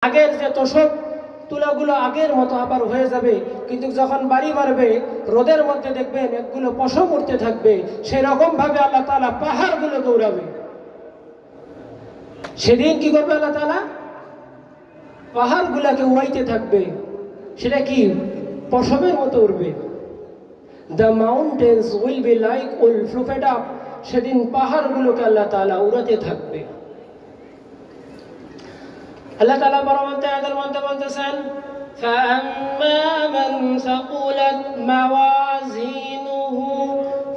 আগের যে তোষক তুলাগুলো আগের মতো আবার হয়ে যাবে, কিন্তু যখন বাড়ি মারবে রোদের মধ্যে দেখবেন একগুলো পশম উঠতে থাকবে। সেরকম ভাবে আল্লাহ তাআলা পাহাড়গুলো দৌড়াবে। সেদিন কি করবে আল্লাহ তাআলা? পাহাড়গুলোকে উড়াইতে থাকবে। সেটা কি পশমের মতো উড়বে। The mountains will be like wool fluffed up. সেদিন পাহাড়গুলোকে আল্লাহ তাআলা উড়াতে থাকবে। আল্লাহ তাআলা পরবর্তী আয়াতের মধ্যে বলতেছেন, فَأَمَّا مَنْ ثَقُلَتْ مَوَازِينُهُ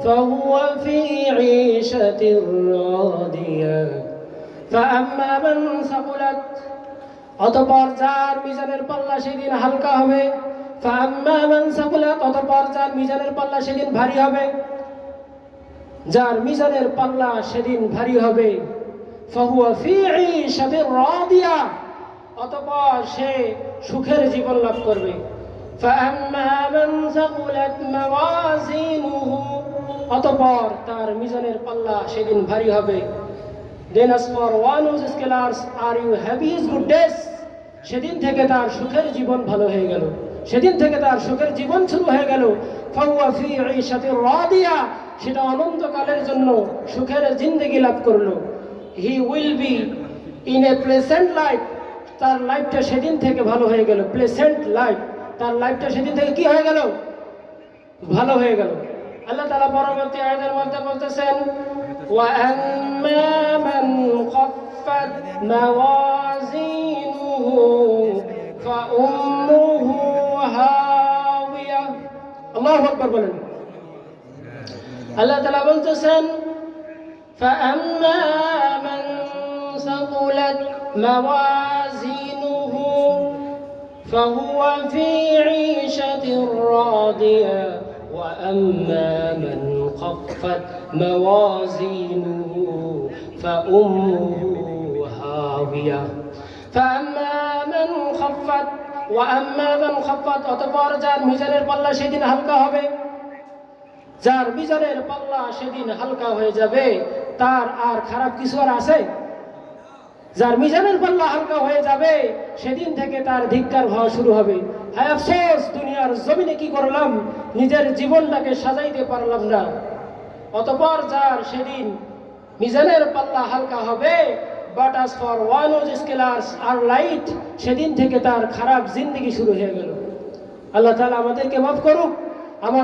فَهُوَ فِي عِيشَةٍ رَاضِيَةٍ فَأَمَّا مَنْ ثَقُلَتْ, অতঃপর যার মিজানের পাল্লা সেদিন হালকা হবে। فَأَمَّا مَنْ ثَقُلَتْ, অতঃপর যার মিজানের পাল্লা সেদিন ভারী হবে। যার মিজানের পাল্লা সেদিন ভারী হবে, فَهُوَ فِي عِيشَةٍ رَاضِيَةٍ, অতঃপর সে সুখের জীবন লাভ করবে। فَأَمَّا مَنْ ثَقُلَتْ مَوَازِينُهُ, অতঃপর তার মিজানের পাল্লা সেদিন ভারী হবে। Then as for one whose scales are you heavy his good days, সেদিন থেকে তার সুখের জীবন ভালো হয়ে গেল। সেদিন থেকে তার সুখের জীবন শুরু হয়ে গেল। فَهُوَ فِي عِيشَةٍ رَاضِيَةٍ, সেটা অনন্তকালের জন্য সুখের জিন্দেগি লাভ করলো। He will be in a pleasant life, তার লাইফটা সেদিন থেকে ভালো হয়ে গেল। প্লেসেন্ট লাইফ, তার লাইফটা সেদিন থেকে কি হয়ে গেল? ভালো হয়ে গেল। আল্লাহ তাআলা পরবর্তী আয়াতের মধ্যে বলতেছেন, وَأَمَّا مَنْ خَفَّتْ مَوَازِينُهُ فَأُمُّهُ هَاوِيَةٌ। আল্লাহু আকবার বলেন। আল্লাহ তাআলা বলতেছেন, فَأَمَّا مَنْ ثَقُلَتْ موازينه فهو في عيشة راضية وأما من خفت موازينه فأمه هاوية فأما من خفت وأما من خفت, অতঃপর যার মিজানের পাল্লা সেদিন হালকা হবে। যার মিজানের পাল্লা সেদিন হালকা হয়ে যাবে, তার আর খারাপ কিছু আর আছে? যার মিজানের পাল্লা হালকা হয়ে যাবে, সেদিন থেকে তার ধিক্কার হওয়া শুরু হবে। হায় আফসোস, দুনিয়ার জমিনে কি করলাম, নিজের জীবনটাকে সাজাইতে পারলাম না। অতঃপর যার সেদিন মিজানের পাল্লা হালকা হবে, but as for one whose scales are light, সেদিন থেকে তার খারাপ জিন্দেগি শুরু হয়ে গেল। আল্লাহ তাআলা আমাদেরকে মাফ করুক।